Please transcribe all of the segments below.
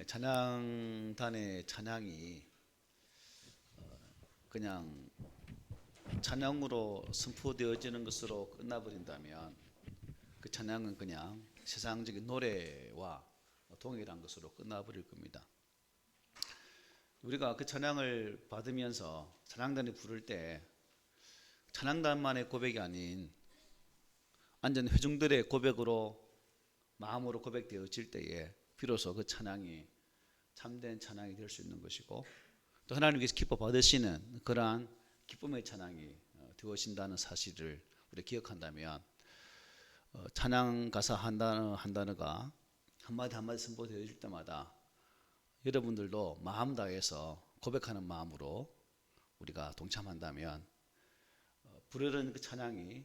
찬양단의 찬양이 그냥 찬양으로 선포되어지는 것으로 끝나버린다면 그 찬양은 그냥 세상적인 노래와 동일한 것으로 끝나버릴 겁니다. 우리가 그 찬양을 받으면서 찬양단이 부를 때 찬양단만의 고백이 아닌 완전 회중들의 고백으로 마음으로 고백되어질 때에 비로소 그 찬양이 참된 찬양이 될 수 있는 것이고, 또 하나님께서 기뻐 받으시는 그러한 기쁨의 찬양이 되어진다는 사실을 우리 기억한다면, 찬양 가사 한 단어가 한마디 한마디 선포되어질 때마다 여러분들도 마음 다해서 고백하는 마음으로 우리가 동참한다면 부르는 그 찬양이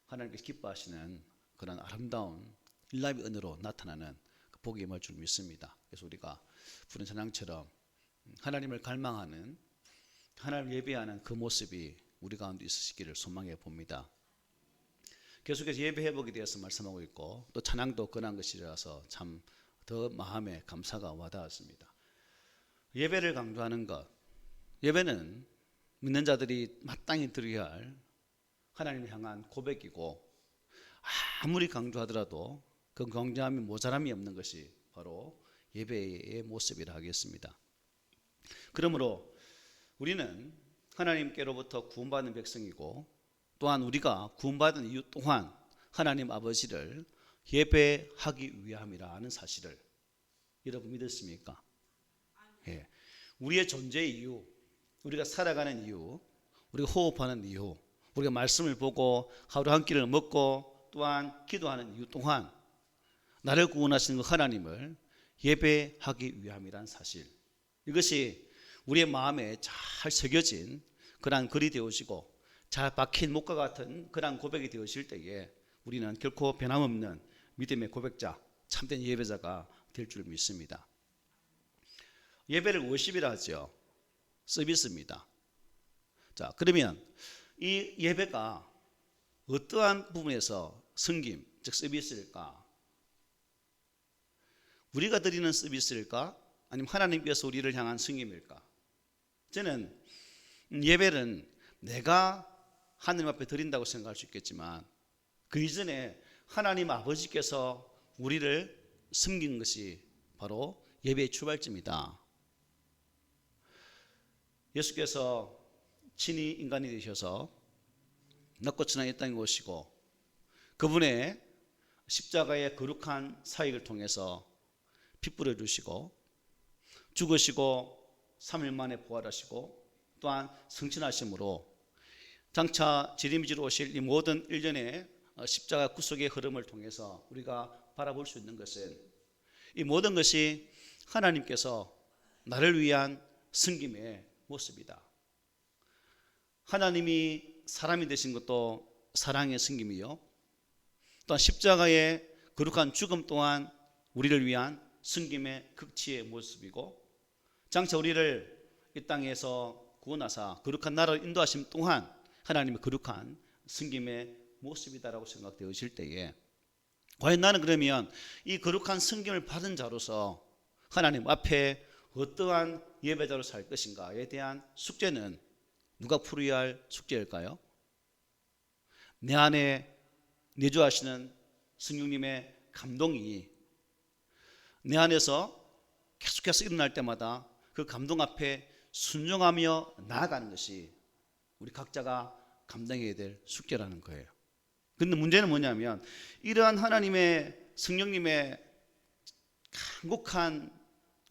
하나님께서 기뻐하시는 그런 아름다운 일납의 은혜로 나타나는 그 복이 임할 줄 믿습니다. 그래서 우리가 부른 찬양처럼 하나님을 갈망하는, 하나님을 예배하는 그 모습이 우리 가운데 있으시기를 소망해 봅니다. 계속해서 예배 회복에 대해서 말씀하고 있고, 또 찬양도 권한 것이라서 참 더 마음에 감사가 와닿았습니다. 예배를 강조하는 것, 예배는 믿는 자들이 마땅히 드려야 할 하나님을 향한 고백이고, 아무리 강조하더라도 그 강조함이 모자람이 없는 것이 바로 예배의 모습이라 하겠습니다. 그러므로 우리는 하나님께로부터 구원받은 백성이고, 또한 우리가 구원받은 이유 또한 하나님 아버지를 예배하기 위함이라는 사실을 여러분 믿으십니까? 예. 우리의 존재의 이유, 우리가 살아가는 이유, 우리가 호흡하는 이유, 우리가 말씀을 보고 하루 한 끼를 먹고 또한 기도하는 이유 또한 나를 구원하시는 그 하나님을 예배하기 위함이란 사실, 이것이 우리의 마음에 잘 새겨진 그러한 글이 되어지고 잘 박힌 목과 같은 그러한 고백이 되어질 때에 우리는 결코 변함없는 믿음의 고백자, 참된 예배자가 될 줄 믿습니다. 예배를 워십이라 하죠. 서비스입니다. 자, 그러면 이 예배가 어떠한 부분에서 섬김, 즉 서비스일까? 우리가 드리는 서비스일까? 아니면 하나님께서 우리를 향한 섬김일까? 저는 예배는 내가 하나님 앞에 드린다고 생각할 수 있겠지만 그 이전에 하나님 아버지께서 우리를 섬긴 것이 바로 예배의 출발점이다. 예수께서 친히 인간이 되셔서 낮고 천한 이 땅에 오시고 그분의 십자가의 거룩한 사역을 통해서 피 뿌려주시고 죽으시고 3일 만에 부활하시고 또한 성천하심으로 장차 재림지로 오실 이 모든 일련의 십자가 구속의 흐름을 통해서 우리가 바라볼 수 있는 것은 이 모든 것이 하나님께서 나를 위한 섬김의 모습이다. 하나님이 사람이 되신 것도 사랑의 섬김이요, 또한 십자가의 거룩한 죽음 또한 우리를 위한 섬김의 극치의 모습이고, 장차 우리를 이 땅에서 구원하사 거룩한 나라로 인도하심 또한 하나님의 거룩한 섬김의 모습이다라고 생각되어질 때에, 과연 나는 그러면 이 거룩한 섬김을 받은 자로서 하나님 앞에 어떠한 예배자로 살 것인가에 대한 숙제는 누가 풀어야 할 숙제일까요? 내 안에 내주하시는 성령님의 감동이 내 안에서 계속해서 일어날 때마다 그 감동 앞에 순종하며 나아가는 것이 우리 각자가 감당해야 될 숙제라는 거예요. 그런데 문제는 뭐냐면 이러한 하나님의 성령님의 간곡한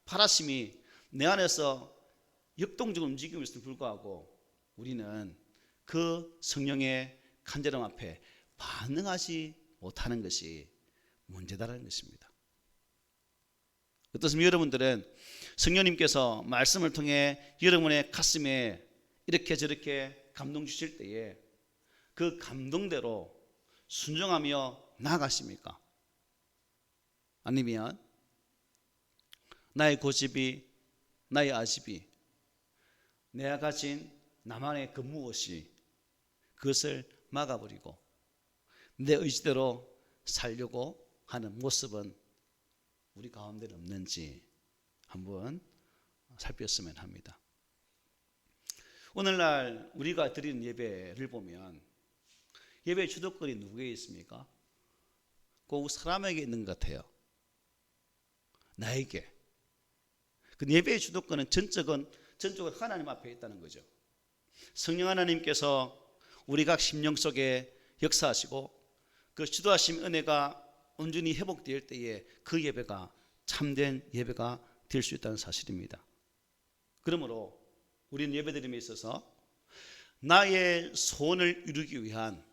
바라심이 내 안에서 역동적으로 움직이고 있음에도 불구하고 우리는 그 성령의 간절함 앞에 반응하지 못하는 것이 문제다라는 것입니다. 어떻습니까? 여러분들은 성령님께서 말씀을 통해 여러분의 가슴에 이렇게 저렇게 감동 주실 때에 그 감동대로 순종하며 나아가십니까? 아니면 나의 고집이, 나의 아집이, 내가 가진 나만의 그 무엇이 그것을 막아버리고 내 의지대로 살려고 하는 모습은 우리 가운데 없는지 한번 살폈으면 합니다. 오늘날 우리가 드리는 예배를 보면 예배 주도권이 누구에게 있습니까? 꼭 사람에게 있는 것 같아요. 나에게. 그 예배의 주도권은 전적으로 하나님 앞에 있다는 거죠. 성령 하나님께서 우리 각 심령 속에 역사하시고 그 주도하심 은혜가 온전히 회복될 때에 그 예배가 참된 예배가 될 수 있다는 사실입니다. 그러므로 우리는 예배드림에 있어서 나의 소원을 이루기 위한,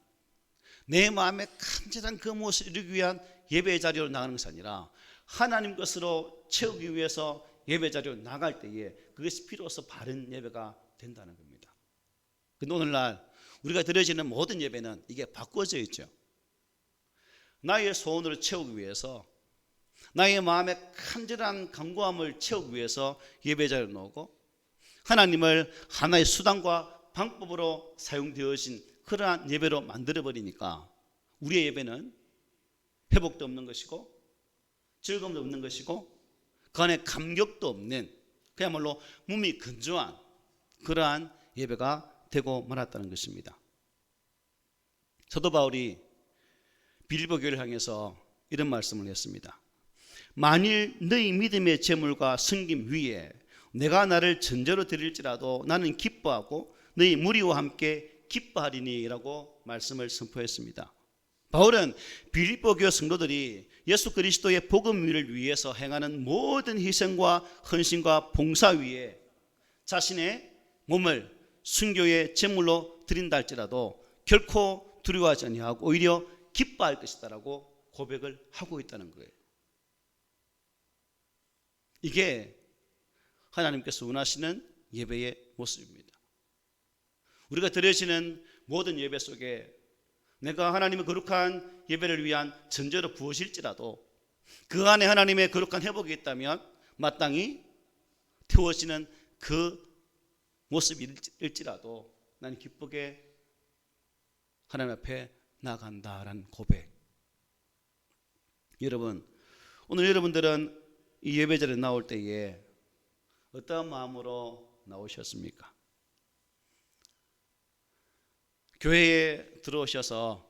내 마음의 간절한 그 무엇을 이루기 위한 예배의 자리로 나가는 것이 아니라 하나님 것으로 채우기 위해서 예배 자리로 나갈 때에 그것이 필요해서 바른 예배가 된다는 겁니다. 근데 오늘날 우리가 드려지는 모든 예배는 이게 바꿔져 있죠. 나의 소원을 채우기 위해서, 나의 마음의 간절한 간구함을 채우기 위해서 예배 자리로 나오고, 하나님을 하나의 수단과 방법으로 사용되어진 그러한 예배로 만들어버리니까 우리의 예배는 회복도 없는 것이고 즐거움도 없는 것이고 그 안에 감격도 없는, 그야말로 몸이 건조한 그러한 예배가 되고 말았다는 것입니다. 사도 바울이 빌립보 교회를 향해서 이런 말씀을 했습니다. 만일 너희 믿음의 재물과 섬김 위에 내가 나를 전제로 드릴지라도 나는 기뻐하고 너희 무리와 함께 기뻐하리니 라고 말씀을 선포했습니다. 바울은 빌립보 교회 성도들이 예수 그리스도의 복음을 위해서 행하는 모든 희생과 헌신과 봉사 위에 자신의 몸을 순교의 제물로 드린다 할지라도 결코 두려워하지 아니하고 오히려 기뻐할 것이다 라고 고백을 하고 있다는 거예요. 이게 하나님께서 원하시는 예배의 모습입니다. 우리가 드려지는 모든 예배 속에 내가 하나님의 거룩한 예배를 위한 전제로 부어질지라도 그 안에 하나님의 거룩한 회복이 있다면 마땅히 태워지는 그 모습일지라도 나는 기쁘게 하나님 앞에 나간다라는 고백. 여러분, 오늘 여러분들은 이 예배 자리에 나올 때에 어떠한 마음으로 나오셨습니까? 교회에 들어오셔서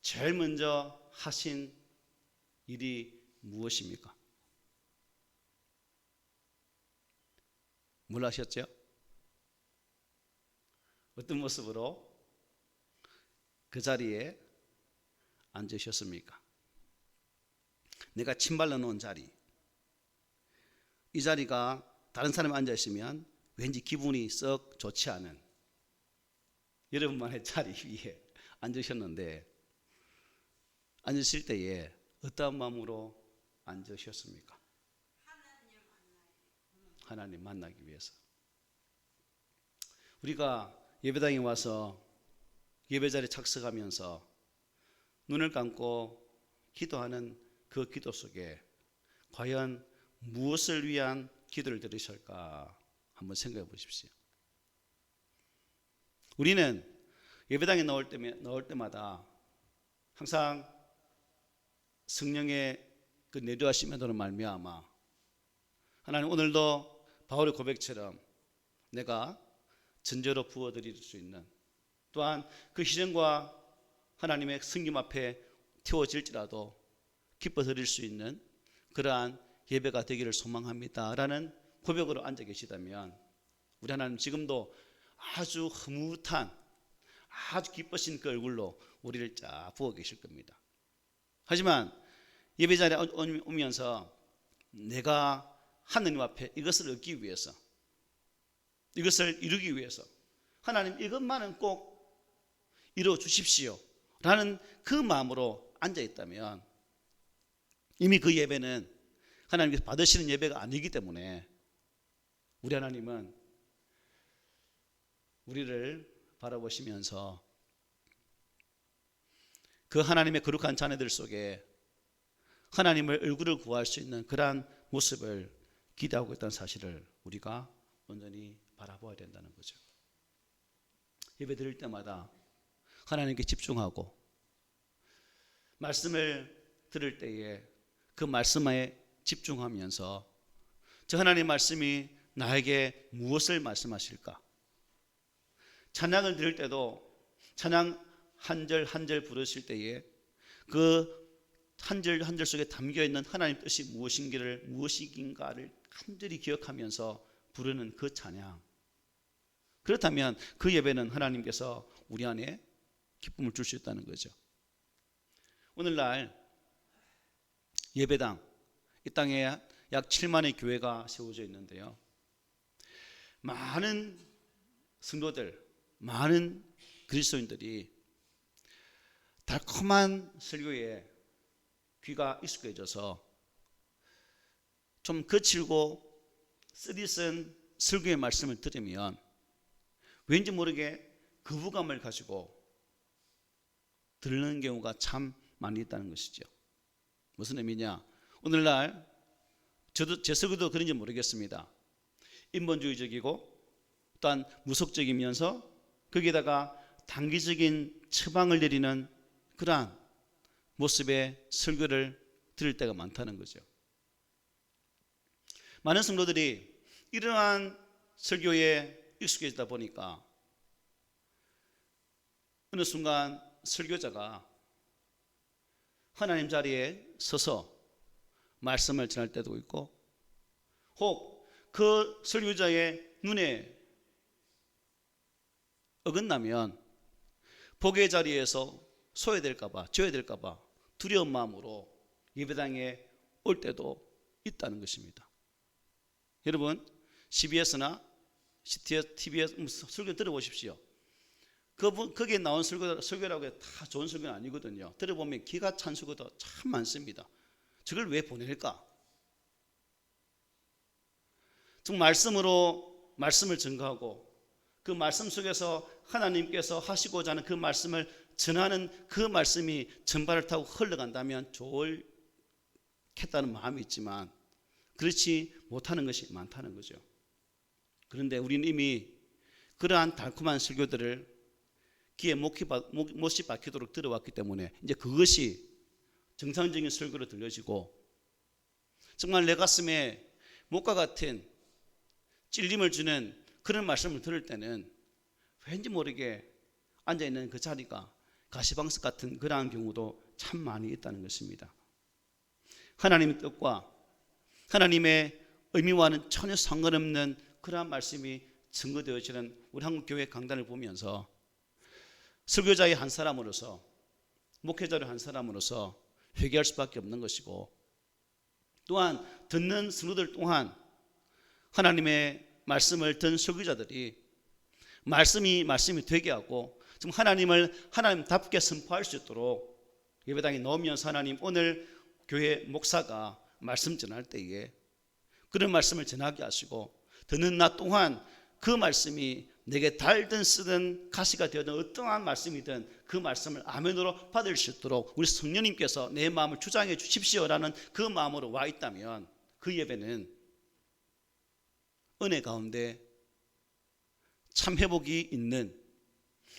제일 먼저 하신 일이 무엇입니까? 뭘 하셨죠? 어떤 모습으로 그 자리에 앉으셨습니까? 내가 침발라 놓은 자리, 이 자리가 다른 사람이 앉아 있으면 왠지 기분이 썩 좋지 않은 여러분만의 자리 위에 앉으셨는데, 앉으실 때에 어떠한 마음으로 앉으셨습니까? 하나님 만나기 위해서. 우리가 예배당에 와서 예배자리에 착석하면서 눈을 감고 기도하는 그 기도 속에 과연 무엇을 위한 기도를 드리실까 한번 생각해 보십시오. 우리는 예배당에 나올 때마다 항상 성령의 그 내려하심으로 말미암아 하나님 오늘도 바울의 고백처럼 내가 전제로 부어드릴 수 있는, 또한 그 희생과 하나님의 성김 앞에 태워질지라도 기뻐 드릴 수 있는 그러한 예배가 되기를 소망합니다라는 고백으로 앉아 계시다면 우리 하나님 지금도 아주 흐뭇한 아주 기쁘신 그 얼굴로 우리를 쫙 보고 계실 겁니다. 하지만 예배 자리에 오면서 내가 하느님 앞에 이것을 얻기 위해서, 이것을 이루기 위해서 하나님 이것만은 꼭 이루어 주십시오 라는 그 마음으로 앉아 있다면 이미 그 예배는 하나님께서 받으시는 예배가 아니기 때문에 우리 하나님은 우리를 바라보시면서 그 하나님의 거룩한 자녀들 속에 하나님의 얼굴을 구할 수 있는 그러한 모습을 기대하고 있다는 사실을 우리가 온전히 바라보아야 된다는 거죠. 예배 드릴 때마다 하나님께 집중하고 말씀을 들을 때에 그 말씀에 집중하면서 저 하나님의 말씀이 나에게 무엇을 말씀하실까? 찬양을 드릴 때도 찬양 한 절 한 절 부르실 때에 그 한 절 한 절 속에 담겨있는 하나님 뜻이 무엇인가를 간절히 기억하면서 부르는 그 찬양, 그렇다면 그 예배는 하나님께서 우리 안에 기쁨을 줄 수 있다는 거죠. 오늘날 예배당, 이 땅에 약 7만의 교회가 세워져 있는데요, 많은 성도들, 많은 그리스도인들이 달콤한 설교에 귀가 익숙해져서 좀 거칠고 쓰디쓴 설교의 말씀을 들으면 왠지 모르게 거부감을 가지고 들는 경우가 참 많이 있다는 것이죠. 무슨 의미냐? 오늘날 저도 제 설교도 그런지 모르겠습니다. 인본주의적이고 또한 무속적이면서 거기에다가 단기적인 처방을 내리는 그러한 모습의 설교를 들을 때가 많다는 거죠. 많은 성도들이 이러한 설교에 익숙해지다 보니까 어느 순간 설교자가 하나님 자리에 서서 말씀을 전할 때도 있고, 혹 그 설교자의 눈에 어긋나면 복의 자리에서 소외될까봐, 져야될까봐 두려운 마음으로 예배당에 올 때도 있다는 것입니다. 여러분, CBS나 TBS 설교 들어보십시오. 거기에 나온 설교라고 해서 다 좋은 설교는 아니거든요. 들어보면 기가 찬 설교도 참 많습니다. 저걸 왜 보낼까? 말씀으로 말씀을 전가하고 그 말씀 속에서 하나님께서 하시고자 하는 그 말씀을 전하는 그 말씀이 전발을 타고 흘러간다면 좋겠다는 마음이 있지만 그렇지 못하는 것이 많다는 거죠. 그런데 우리는 이미 그러한 달콤한 설교들을 귀에 못이 박히도록 들어왔기 때문에 이제 그것이 정상적인 설교로 들려지고, 정말 내 가슴에 못과 같은 찔림을 주는 그런 말씀을 들을 때는 왠지 모르게 앉아있는 그 자리가 가시방석 같은 그러한 경우도 참 많이 있다는 것입니다. 하나님의 뜻과 하나님의 의미와는 전혀 상관없는 그러한 말씀이 증거되어지는 우리 한국교회 강단을 보면서 설교자의 한 사람으로서, 목회자의 한 사람으로서 회개할 수밖에 없는 것이고, 또한 듣는 성도들 또한 하나님의 말씀을 듣는 설교자들이 말씀이 되게 하고 좀 하나님을 하나님답게 선포할 수 있도록 예배당에 나오면서 하나님, 오늘 교회 목사가 말씀 전할 때에 그런 말씀을 전하게 하시고, 듣는 나 또한 그 말씀이 내게 달든 쓰든 가시가 되든 어떠한 말씀이든 그 말씀을 아멘으로 받을 수 있도록 우리 성령님께서 내 마음을 주장해 주십시오라는 그 마음으로 와 있다면 그 예배는 은혜 가운데 참 회복이 있는,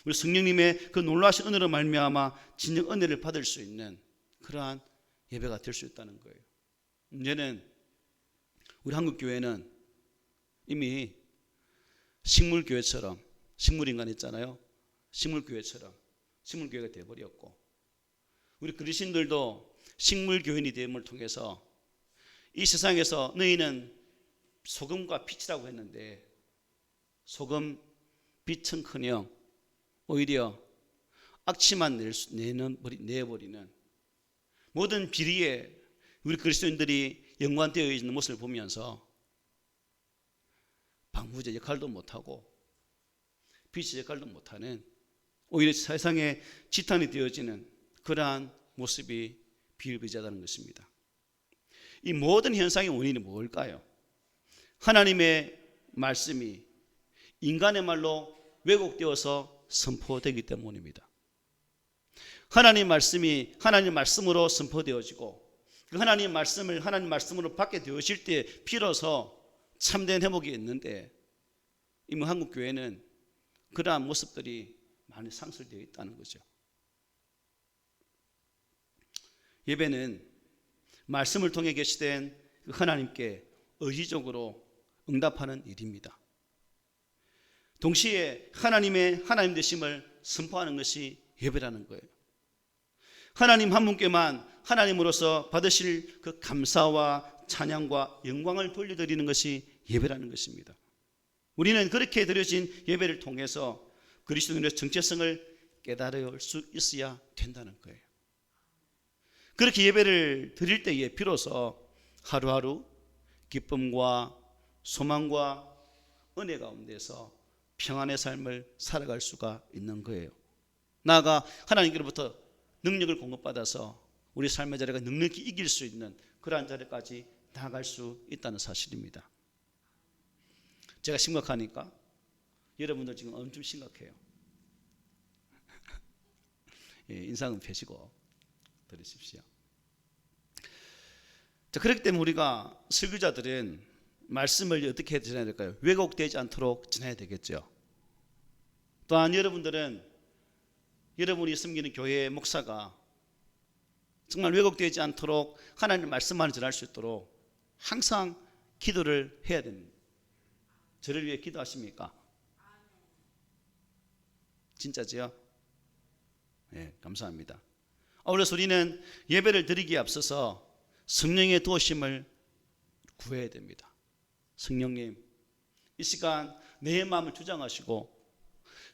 우리 성령님의 그 놀라신 은혜로 말미암아 진정 은혜를 받을 수 있는 그러한 예배가 될 수 있다는 거예요. 문제는 우리 한국교회는 이미 식물교회처럼, 식물인간 있잖아요. 식물교회처럼 식물교회가 되어버렸고, 우리 그리스도인들도 식물교인이 됨을 통해서 이 세상에서 너희는 소금과 빛이라고 했는데 소금, 빛은커녕 오히려 악취만 내버리는 모든 비리에 우리 그리스도인들이 연관되어 있는 모습을 보면서 방부제 역할도 못하고 빛의 역할도 못하는, 오히려 세상에 지탄이 되어지는 그러한 모습이 비일비재하다는 것입니다. 이 모든 현상의 원인이 뭘까요? 하나님의 말씀이 인간의 말로 왜곡되어서 선포되기 때문입니다. 하나님 말씀이 하나님 말씀으로 선포되어지고 그 하나님 말씀을 하나님 말씀으로 받게 되어질 때 비로소 참된 회복이 있는데, 이미 한국 교회는 그러한 모습들이 많이 상실되어 있다는 거죠. 예배는 말씀을 통해 계시된 그 하나님께 의지적으로 응답하는 일입니다. 동시에 하나님의 하나님 되심을 선포하는 것이 예배라는 거예요. 하나님 한 분께만 하나님으로서 받으실 그 감사와 찬양과 영광을 돌려드리는 것이 예배라는 것입니다. 우리는 그렇게 드려진 예배를 통해서 그리스도인의 정체성을 깨달을 수 있어야 된다는 거예요. 그렇게 예배를 드릴 때에 비로소 하루하루 기쁨과 소망과 은혜 가운데서 평안의 삶을 살아갈 수가 있는 거예요. 나아가 하나님께로부터 능력을 공급받아서 우리 삶의 자리가 넉넉히 이길 수 있는 그러한 자리까지 나아갈 수 있다는 사실입니다. 제가 심각하니까 여러분들 지금 엄청 심각해요. 예, 인상은 펴시고 들으십시오. 자, 그렇기 때문에 우리가 설교자들은 말씀을 어떻게 전해야 될까요? 왜곡되지 않도록 전해야 되겠죠. 또한 여러분들은 여러분이 섬기는 교회의 목사가 정말 왜곡되지 않도록 하나님의 말씀만 전할 수 있도록 항상 기도를 해야 됩니다. 저를 위해 기도하십니까? 진짜지요? 네, 감사합니다. 그래서 우리는 예배를 드리기에 앞서서 성령의 도우심을 구해야 됩니다. 성령님, 이 시간 내 마음을 주장하시고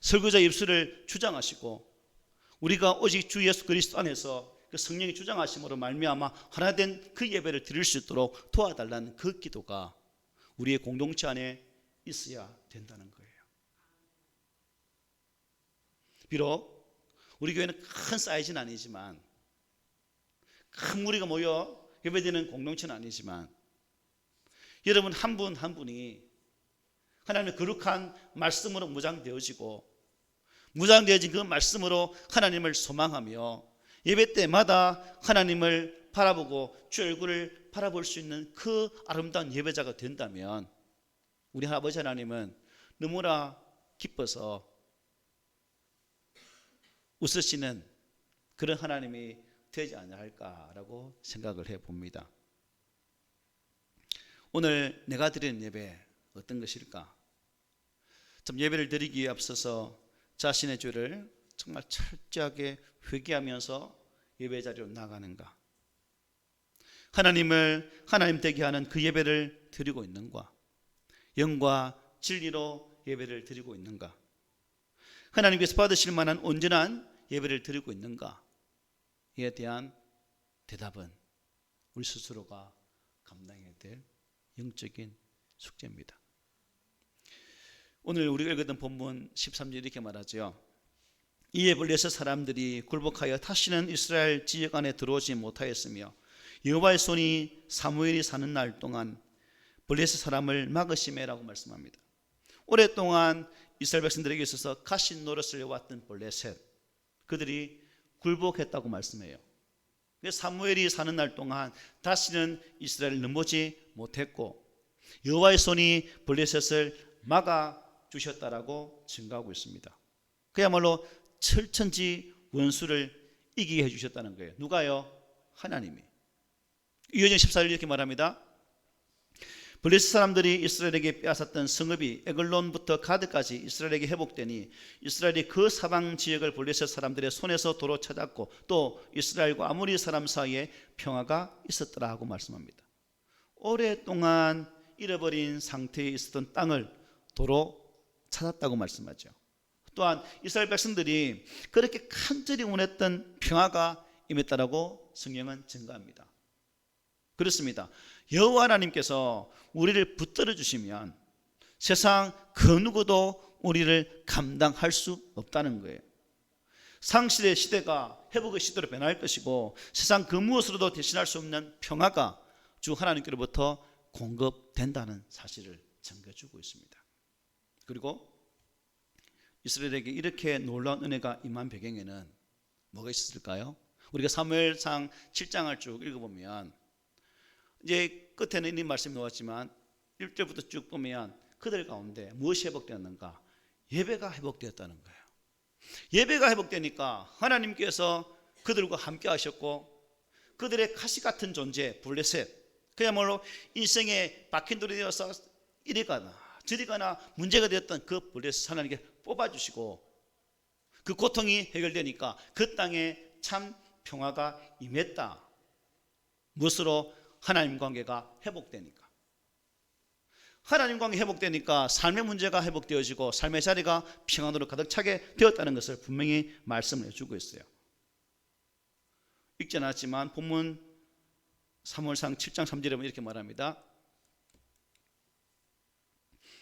설교자 입술을 주장하시고 우리가 오직 주 예수 그리스도 안에서 그 성령이 주장하심으로 말미암아 하나 된 그 예배를 드릴 수 있도록 도와달라는 그 기도가 우리의 공동체 안에 있어야 된다는 거예요. 비록 우리 교회는 큰 사이즈는 아니지만, 큰 무리가 모여 예배드리는 공동체는 아니지만, 여러분 한 분 한 분이 하나님의 거룩한 말씀으로 무장되어지고 무장되어진 그 말씀으로 하나님을 소망하며 예배 때마다 하나님을 바라보고 주 얼굴을 바라볼 수 있는 그 아름다운 예배자가 된다면 우리 아버지 하나님은 너무나 기뻐서 웃으시는 그런 하나님이 되지 않을까라고 생각을 해봅니다. 오늘 내가 드리는 예배 어떤 것일까? 참 예배를 드리기에 앞서서 자신의 죄를 정말 철저하게 회개하면서 예배 자리로 나가는가? 하나님을 하나님 되게 하는 그 예배를 드리고 있는가? 영과 진리로 예배를 드리고 있는가? 하나님께서 받으실 만한 온전한 예배를 드리고 있는가? 이에 대한 대답은 우리 스스로가 감당해야 될 영적인 숙제입니다. 오늘 우리가 읽었던 본문 13절 이렇게 말하죠. 이에 블레셋 사람들이 굴복하여 다시는 이스라엘 지역 안에 들어오지 못하였으며 여호와의 손이 사무엘이 사는 날 동안 블레셋 사람을 막으심에라고 말씀합니다. 오랫동안 이스라엘 백성들에게 있어서 가신 노릇을 해왔던 블레셋, 그들이 굴복했다고 말씀해요. 사무엘이 사는 날 동안 다시는 이스라엘을 넘보지 못했고 여호와의 손이 블레셋을 막아 주셨다라고 증거하고 있습니다. 그야말로 철천지 원수를 이기게 해주셨다는 거예요. 누가요? 하나님이. 이어진 14절 이렇게 말합니다. 블레셋 사람들이 이스라엘에게 빼앗았던 성읍이 에글론부터 가드까지 이스라엘에게 회복되니 이스라엘이 그 사방 지역을 블레셋 사람들의 손에서 도로 찾았고 또 이스라엘과 아모리 사람 사이에 평화가 있었더라 하고 말씀합니다. 오랫동안 잃어버린 상태에 있었던 땅을 도로 찾았다고 말씀하죠. 또한 이스라엘 백성들이 그렇게 간절히 원했던 평화가 임했다라고 성경은 증거합니다. 그렇습니다. 여호와 하나님께서 우리를 붙들어 주시면 세상 그 누구도 우리를 감당할 수 없다는 거예요. 상실의 시대가 회복의 시대로 변할 것이고 세상 그 무엇으로도 대신할 수 없는 평화가 주 하나님께로부터 공급된다는 사실을 증거해주고 있습니다. 그리고 이스라엘에게 이렇게 놀라운 은혜가 임한 배경에는 뭐가 있었을까요? 우리가 사무엘상 7장을 쭉 읽어보면 이제 끝에는 이 말씀이 나왔지만 1절부터 쭉 보면 그들 가운데 무엇이 회복되었는가? 예배가 회복되었다는 거예요. 예배가 회복되니까 하나님께서 그들과 함께 하셨고 그들의 가시 같은 존재 블레셋, 그야말로 인생의 바퀴돌이 되어서 이리 가나 저리 가나 문제가 되었던 그 블레셋 하나님께 뽑아주시고 그 고통이 해결되니까 그 땅에 참 평화가 임했다. 무엇으로? 하나님 관계가 회복되니까. 하나님 관계 회복되니까 삶의 문제가 회복되어지고 삶의 자리가 평안으로 가득 차게 되었다는 것을 분명히 말씀을 해주고 있어요. 읽지 않았지만 본문 사무엘상 7장 3절에 보면 이렇게 말합니다.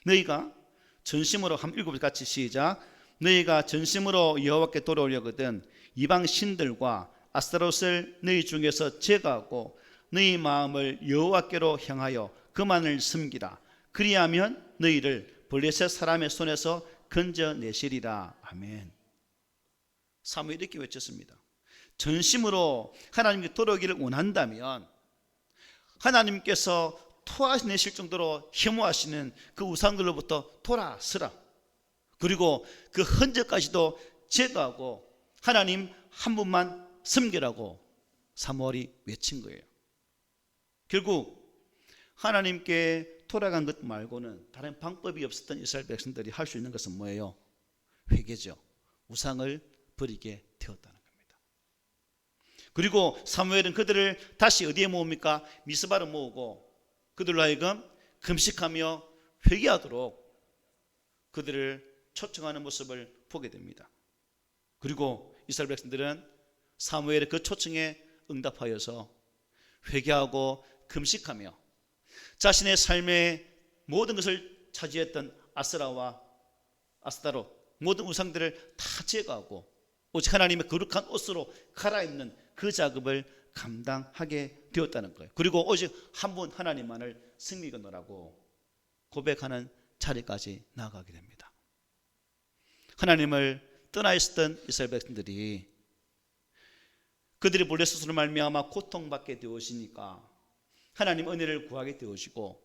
너희가 전심으로 한번 읽어보자. 같이 시작. 너희가 전심으로 여호와께 돌아오려거든 이방 신들과 아스타롯을 너희 중에서 제거하고 너희 마음을 여호와께로 향하여 그만을 섬기라. 그리하면 너희를 블레셋 사람의 손에서 건져내시리라. 아멘. 사무엘이 이렇게 외쳤습니다. 전심으로 하나님께 돌아오기를 원한다면 하나님께서 토하내실 정도로 혐오하시는 그 우상들로부터 돌아서라. 그리고 그 흔적까지도 제거하고 하나님 한 분만 섬기라고 사무엘이 외친 거예요. 결국 하나님께 돌아간 것 말고는 다른 방법이 없었던 이스라엘 백성들이 할 수 있는 것은 뭐예요? 회개죠. 우상을 버리게 되었다는 겁니다. 그리고 사무엘은 그들을 다시 어디에 모읍니까? 미스바로 모으고 그들로 하여금 금식하며 회개하도록 그들을 초청하는 모습을 보게 됩니다. 그리고 이스라엘 백성들은 사무엘의 그 초청에 응답하여서 회개하고 금식하며 자신의 삶의 모든 것을 차지했던 아스라와 아스타롯 모든 우상들을 다 제거하고 오직 하나님의 거룩한 옷으로 갈아입는 그 작업을 감당하게 되었다는 거예요. 그리고 오직 한 분 하나님만을 섬기노라고 고백하는 자리까지 나아가게 됩니다. 하나님을 떠나 있었던 이스라엘 백성들이 그들이 블레셋으로 말미암아 고통받게 되어지니까 하나님 은혜를 구하게 되어지고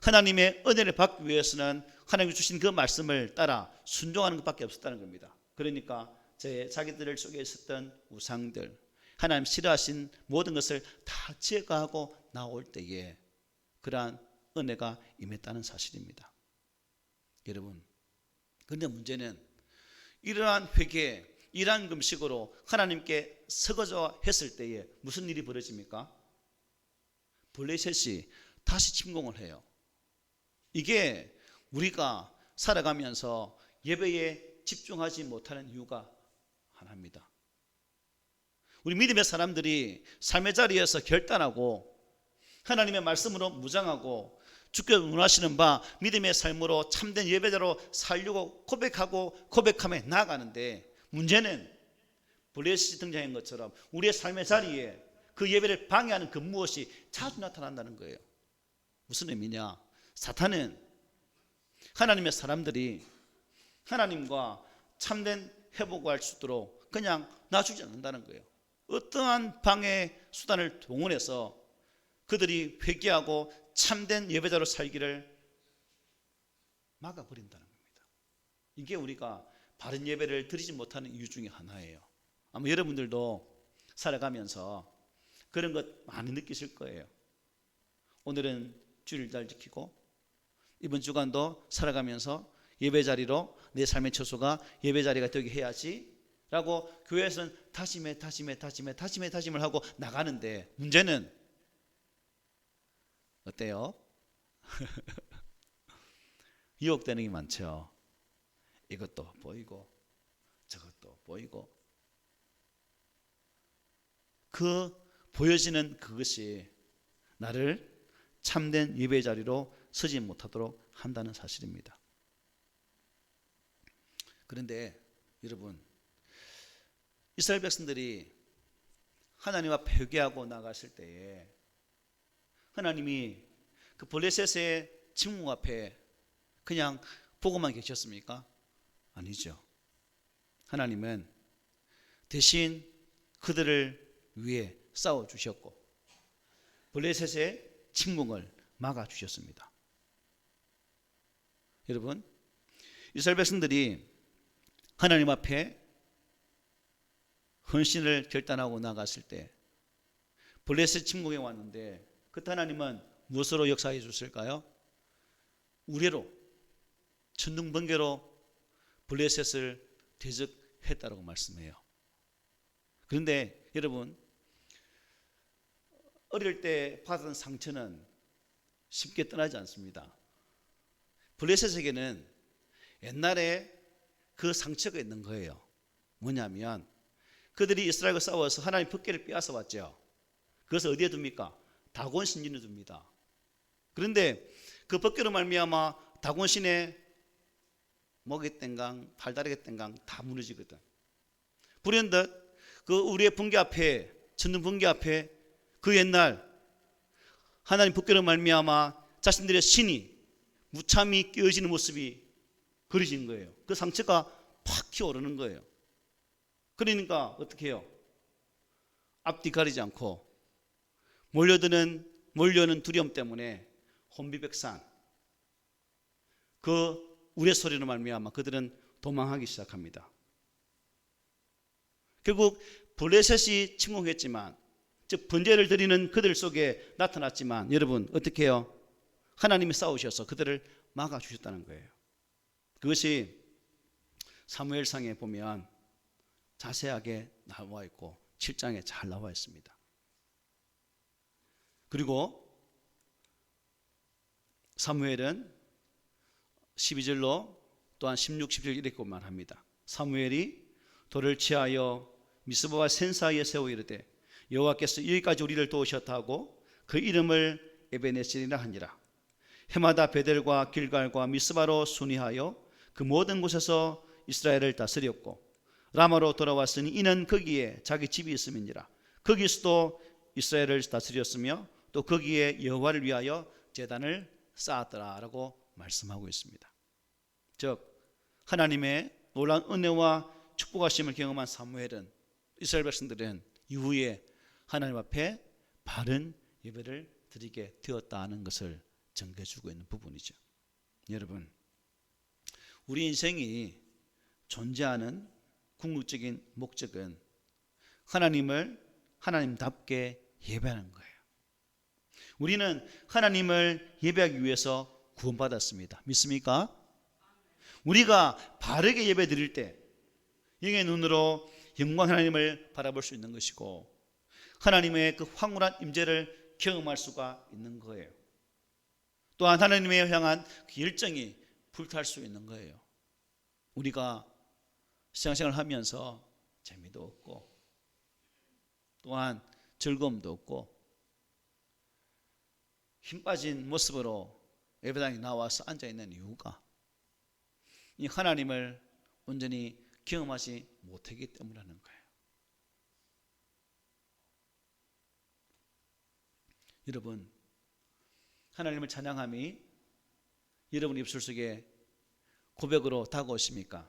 하나님의 은혜를 받기 위해서는 하나님이 주신 그 말씀을 따라 순종하는 것밖에 없었다는 겁니다. 그러니까 자기들 속에 있었던 우상들 하나님 싫어하신 모든 것을 다 제거하고 나올 때에 그러한 은혜가 임했다는 사실입니다. 여러분, 그런데 문제는 이러한 회개, 이러한 금식으로 하나님께 서거져 했을 때에 무슨 일이 벌어집니까? 블레셋이 다시 침공을 해요. 이게 우리가 살아가면서 예배에 집중하지 못하는 이유가 하나입니다. 우리 믿음의 사람들이 삶의 자리에서 결단하고 하나님의 말씀으로 무장하고 주께서 원하시는 바 믿음의 삶으로 참된 예배자로 살려고 고백하며 나아가는데 문제는 블레셋이 등장한 것처럼 우리의 삶의 자리에 그 예배를 방해하는 그 무엇이 자주 나타난다는 거예요. 무슨 의미냐? 사탄은 하나님의 사람들이 하나님과 참된 회복을 할 수 있도록 그냥 놔주지 않는다는 거예요. 어떠한 방해 수단을 동원해서 그들이 회개하고 참된 예배자로 살기를 막아버린다는 겁니다. 이게 우리가 바른 예배를 드리지 못하는 이유 중에 하나예요. 아마 여러분들도 살아가면서 그런 것 많이 느끼실 거예요. 오늘은 주일을 잘 지키고 이번 주간도 살아가면서 예배자리로 내 삶의 처소가 예배자리가 되게 해야지 라고 교회에서는 다짐을 하고 나가는데 문제는 어때요? 유혹되는 게 많죠. 이것도 보이고 저것도 보이고 그 보여지는 그것이 나를 참된 예배 자리로 서지 못하도록 한다는 사실입니다. 그런데 여러분, 이스라엘 백성들이 하나님 앞에 회개하고 나갔을 때에 하나님이 그 블레셋의 침공 앞에 그냥 보고만 계셨습니까? 아니죠. 하나님은 대신 그들을 위해 싸워주셨고 블레셋의 침공을 막아주셨습니다. 여러분, 이스라엘 백성들이 하나님 앞에 헌신을 결단하고 나갔을 때 블레셋 침공에 왔는데 그때 하나님은 무엇으로 역사해 주실까요? 우레로, 천둥번개로 블레셋을 대적했다고 말씀해요. 그런데 여러분, 어릴 때 받은 상처는 쉽게 떠나지 않습니다. 블레셋에게는 옛날에 그 상처가 있는 거예요. 뭐냐면 그들이 이스라엘과 싸워서 하나님 법궤를 빼앗아 왔죠. 그래서 어디에 둡니까? 다곤 신전에 둡니다. 그런데 그 법궤로 말미암아 다곤 신의 목의 땡강, 팔다리의 땡강 다 무너지거든. 불현듯 그 우리의 번개 앞에, 천둥 번개 앞에 그 옛날 하나님 법궤로 말미암아 자신들의 신이 무참히 깨어지는 모습이 그려진 거예요. 그 상처가 팍 튀어오르는 거예요. 그러니까 어떻게 해요? 앞뒤 가리지 않고 몰려오는 두려움 때문에 혼비백산, 그 우레소리로 말미암아 그들은 도망하기 시작합니다. 결국 블레셋이 침공했지만, 즉 번제를 드리는 그들 속에 나타났지만, 여러분 어떻게 해요? 하나님이 싸우셔서 그들을 막아주셨다는 거예요. 그것이 사무엘상에 보면 자세하게 나와 있고 7장에 잘 나와 있습니다. 그리고 사무엘은 12절로 또한 16, 17 이렇게 말합니다. 사무엘이 돌을 취하여 미스바와 센 사이에 세워 이르되 여호와께서 여기까지 우리를 도우셨다 하고 그 이름을 에베네셀이라 하니라. 해마다 베델과 길갈과 미스바로 순회하여 그 모든 곳에서 이스라엘을 다스렸고 라마로 돌아왔으니 이는 거기에 자기 집이 있음이니라. 거기서도 이스라엘을 다스렸으며 또 거기에 여호와를 위하여 제단을 쌓았더라라고 말씀하고 있습니다. 즉 하나님의 놀라운 은혜와 축복하심을 경험한 사무엘은, 이스라엘 백성들은 이후에 하나님 앞에 바른 예배를 드리게 되었다는 것을 전해주고 있는 부분이죠. 여러분, 우리 인생이 존재하는 궁극적인 목적은 하나님을 하나님답게 예배하는 거예요. 우리는 하나님을 예배하기 위해서 구원받았습니다. 믿습니까? 우리가 바르게 예배 드릴 때 영의 눈으로 영광 하나님을 바라볼 수 있는 것이고 하나님의 그 황홀한 임재를 경험할 수가 있는 거예요. 또한 하나님의 향한 그 열정이 불탈 수 있는 거예요. 우리가 신앙생활을 하면서 재미도 없고 또한 즐거움도 없고 힘 빠진 모습으로 예배당에 나와서 앉아있는 이유가 이 하나님을 온전히 경험하지 못하기 때문이라는 거예요. 여러분, 하나님을 찬양함이 여러분 입술 속에 고백으로 다가오십니까?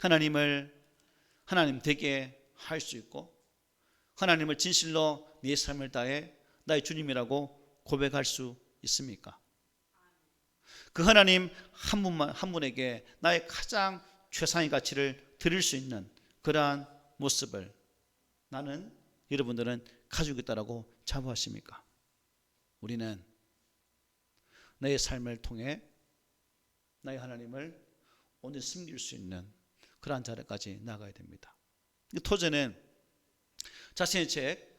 하나님을 하나님 되게 할 수 있고 하나님을 진실로 네 삶을 다해 나의 주님이라고 고백할 수 있습니까? 그 하나님 한 분에게 나의 가장 최상의 가치를 드릴 수 있는 그러한 모습을 나는, 여러분들은 가지고 있다라고 자부하십니까? 우리는 나의 삶을 통해 나의 하나님을 온전히 섬길 수 있는 그러한 자리까지 나가야 됩니다. 토저는 자신의 책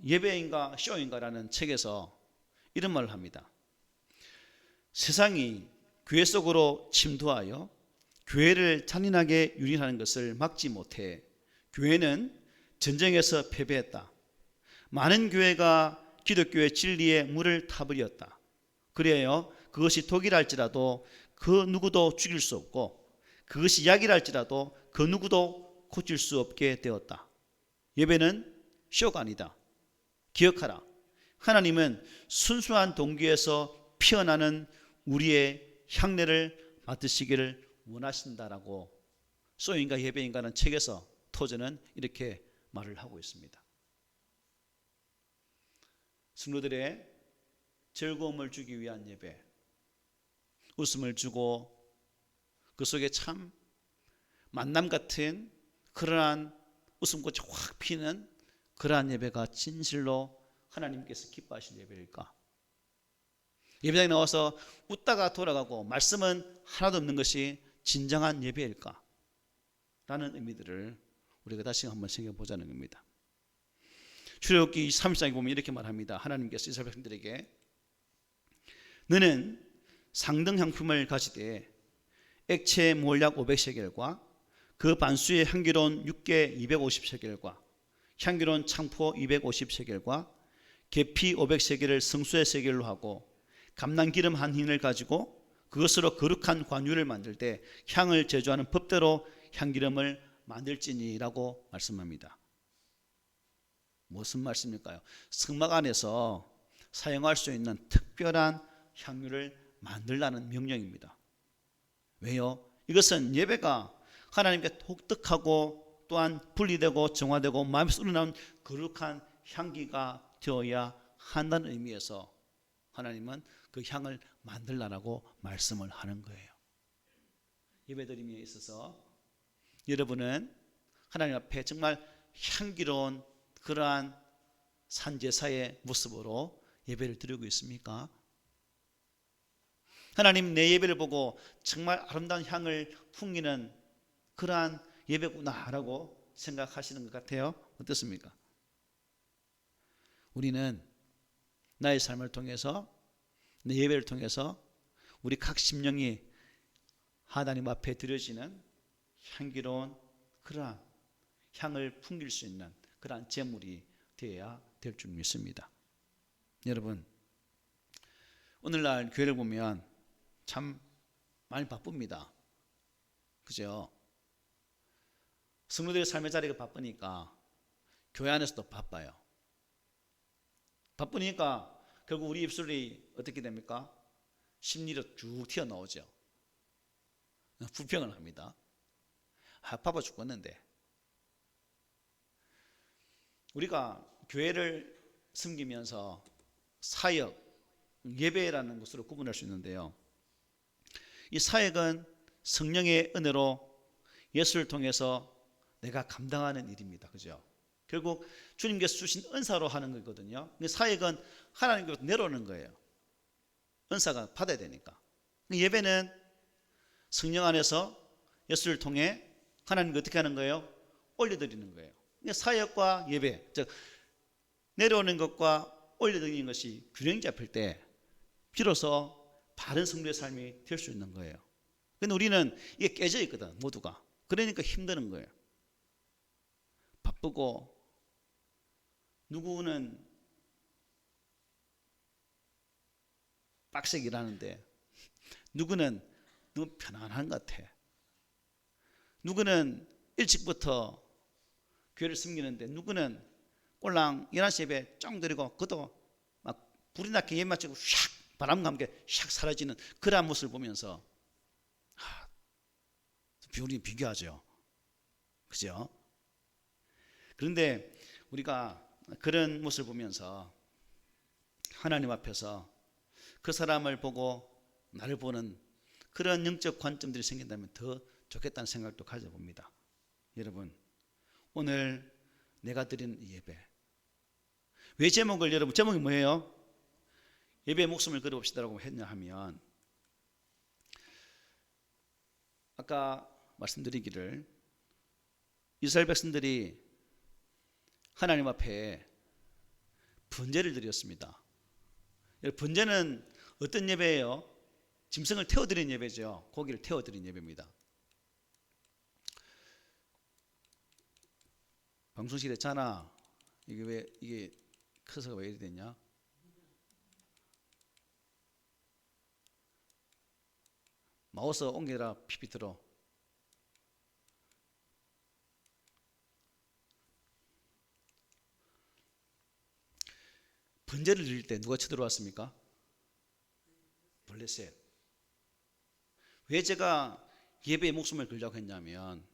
예배인가 쇼인가라는 책에서 이런 말을 합니다. 세상이 교회 속으로 침투하여 교회를 잔인하게 유린하는 것을 막지 못해 교회는 전쟁에서 패배했다. 많은 교회가 기독교의 진리에 물을 타버렸다. 그래요, 그것이 독이라 할지라도 그 누구도 죽일 수 없고 그것이 약이라 할지라도 그 누구도 고칠 수 없게 되었다. 예배는 쇼가 아니다. 기억하라. 하나님은 순수한 동기에서 피어나는 우리의 향내를 맡으시기를 원하신다라고 소인가 예배인가는 책에서 토저는 이렇게 말을 하고 있습니다. 성도들의 즐거움을 주기 위한 예배, 웃음을 주고 그 속에 참 만남 같은 그러한 웃음꽃이 확 피는 그러한 예배가 진실로 하나님께서 기뻐하실 예배일까? 예배당에 나와서 웃다가 돌아가고 말씀은 하나도 없는 것이 진정한 예배일까? 라는 의미들을 우리가 다시 한번 생각해보자는 겁니다. 출애굽기 30장에 보면 이렇게 말합니다. 하나님께서 이스라엘 백성들에게 너는 상등 향품을 가지되 액체 몰약 500세겔과 그 반수의 향기로운 육개 250세겔과 향기로운 창포 250세겔과 계피 500세겔을 성수의 세겔로 하고 감난기름 한 흰을 가지고 그것으로 거룩한 관유를 만들 때 향을 제조하는 법대로 향기름을 만들지니라고 말씀합니다. 무슨 말씀일까요? 성막 안에서 사용할 수 있는 특별한 향유를 만들라는 명령입니다. 왜요? 이것은 예배가 하나님께 독특하고 또한 분리되고 정화되고 마음에서 우러나온 거룩한 향기가 되어야 한다는 의미에서 하나님은 그 향을 만들라라고 말씀을 하는 거예요. 예배드림에 있어서 여러분은 하나님 앞에 정말 향기로운 그러한 산제사의 모습으로 예배를 드리고 있습니까? 하나님 내 예배를 보고 정말 아름다운 향을 풍기는 그러한 예배구나라고 생각하시는 것 같아요. 어떻습니까? 우리는 나의 삶을 통해서 내 예배를 통해서 우리 각 심령이 하나님 앞에 드려지는 향기로운 그러한 향을 풍길 수 있는 그러한 제물이 되어야 될 줄 믿습니다. 여러분, 오늘날 교회를 보면 참 많이 바쁩니다. 그죠? 성도들의 삶의 자리가 바쁘니까 교회 안에서도 바빠요. 바쁘니까 결국 우리 입술이 어떻게 됩니까? 심리로 쭉 튀어나오죠. 불평을 합니다. 바빠 죽겠는데. 우리가 교회를 섬기면서 사역, 예배라는 것으로 구분할 수 있는데요. 이 사역은 성령의 은혜로 예수를 통해서 내가 감당하는 일입니다. 그죠? 결국 주님께서 주신 은사로 하는 거거든요. 사역은 하나님께서 내려오는 거예요. 은사가 받아야 되니까. 예배는 성령 안에서 예수를 통해 하나님께 어떻게 하는 거예요? 올려드리는 거예요. 사역과 예배, 즉 내려오는 것과 올려드리는 것이 균형 잡힐 때 비로소 바른 성도의 삶이 될 수 있는 거예요. 근데 우리는 이게 깨져 있거든, 모두가. 그러니까 힘드는 거예요. 바쁘고 누구는 빡세게 일하는데 누구는 너무 편안한 것 같아. 누구는 일찍부터 교회를 섬기는데 누구는 꼴랑 11시 예배 쫑 드리고 그것도 막 불이 나게 예배 마치고 샥 바람과 함께 샥 사라지는 그러한 모습을 보면서 우리 비교하죠. 그죠? 그런데 우리가 그런 모습을 보면서 하나님 앞에서 그 사람을 보고 나를 보는 그런 영적 관점들이 생긴다면 더 좋겠다는 생각도 가져봅니다. 여러분, 오늘 내가 드리는 이 예배, 왜 제목을 여러분 제목이 뭐예요? 예배의 목숨을 걸어봅시다라고 했냐 하면 아까 말씀드리기를 이스라엘 백성들이 하나님 앞에 번제를 드렸습니다. 번제는 어떤 예배예요? 짐승을 태워드린 예배죠. 고기를 태워드린 예배입니다. 방송실에 자나 이게 왜 이게 커서가 왜 이리 됐냐? 마우스 옮겨라 PPT로. 번제를 드릴 때 누가 쳐들어왔습니까? 블레셋. 왜 제가 예배에 목숨을 걸자고 했냐면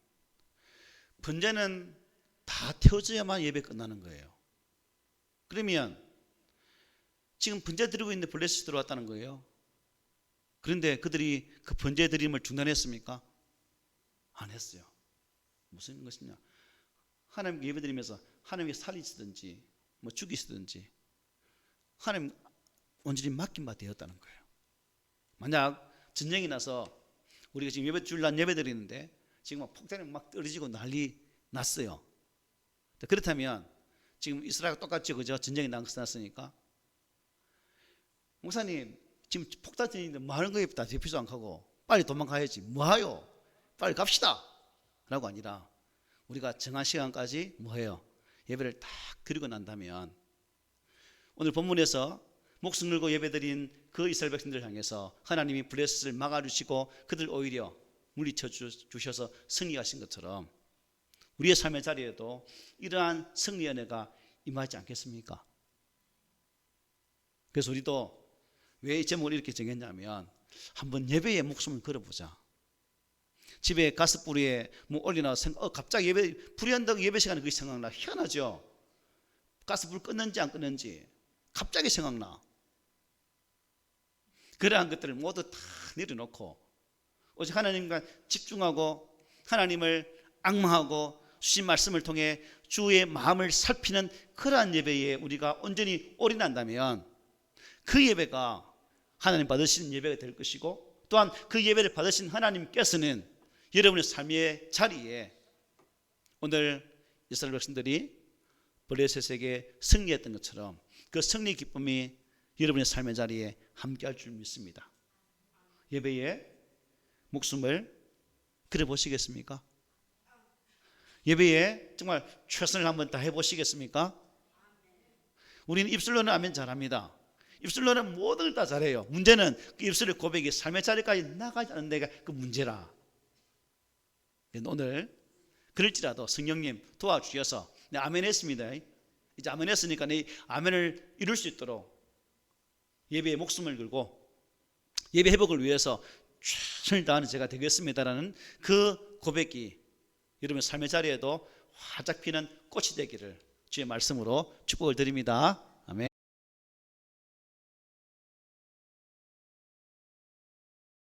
번제는 다 태워져야만 예배 끝나는 거예요. 그러면 지금 번제 드리고 있는데 블레셋이 들어왔다는 거예요. 그런데 그들이 그 번제 드림을 중단했습니까? 안 했어요. 무슨 것이냐? 하나님께 예배 드리면서 하나님께 살리시든지 뭐 죽이시든지 하나님 온전히 맡긴 바 되었다는 거예요. 만약 전쟁이 나서 우리가 지금 예배 주일날 예배 드리는데 지금 막 폭탄이 막 떨어지고 난리 났어요. 그렇다면 지금 이스라엘과 똑같죠, 그죠? 전쟁이 났으니까 목사님 지금 폭탄 터지는데 뭐 하는 거예요? 다 대피소 안 가고 빨리 도망가야지. 뭐하요? 빨리 갑시다 라고 아니라 우리가 정한 시간까지 뭐해요? 예배를 딱 드리고 난다면 오늘 본문에서 목숨 걸고 예배드린 그 이스라엘 백성들을 향해서 하나님이 블레셋을 막아주시고 그들 오히려 물리쳐 주셔서 승리하신 것처럼 우리의 삶의 자리에도 이러한 승리의 은혜가 임하지 않겠습니까? 그래서 우리도 왜 이 제목을 이렇게 정했냐면 한번 예배에 목숨을 걸어보자. 집에 가스불에 뭐 올려놔서 갑자기 불이 한다고 예배 시간에 그게 생각나. 희한하죠? 가스불 껐는지 안 껐는지 갑자기 생각나. 그러한 것들을 모두 다 내려놓고 오직 하나님과 집중하고 하나님을 앙망하고 주신 말씀을 통해 주의 마음을 살피는 그러한 예배에 우리가 온전히 올인한다면 그 예배가 하나님 받으시는 예배가 될 것이고 또한 그 예배를 받으신 하나님께서는 여러분의 삶의 자리에 오늘 이스라엘 백성들이 블레셋에게 승리했던 것처럼 그 승리 기쁨이 여러분의 삶의 자리에 함께할 줄 믿습니다. 예배에 목숨을 걸어보시겠습니까? 예배에 정말 최선을 한번 다 해보시겠습니까? 우리는 입술로는 아멘 잘합니다. 입술로는 모든 걸 다 잘해요. 문제는 그 입술의 고백이 삶의 자리까지 나가지 않는 데가 그 문제라. 오늘 그럴지라도 성령님 도와주셔서 네, 아멘 했습니다. 이제 아멘 했으니까 내 아멘을 이룰 수 있도록 예배에 목숨을 걸고 예배 회복을 위해서 최선을 다하는 제가 되겠습니다라는 그 고백이 여러분의 삶의 자리에도 활짝 피는 꽃이 되기를 주의 말씀으로 축복을 드립니다.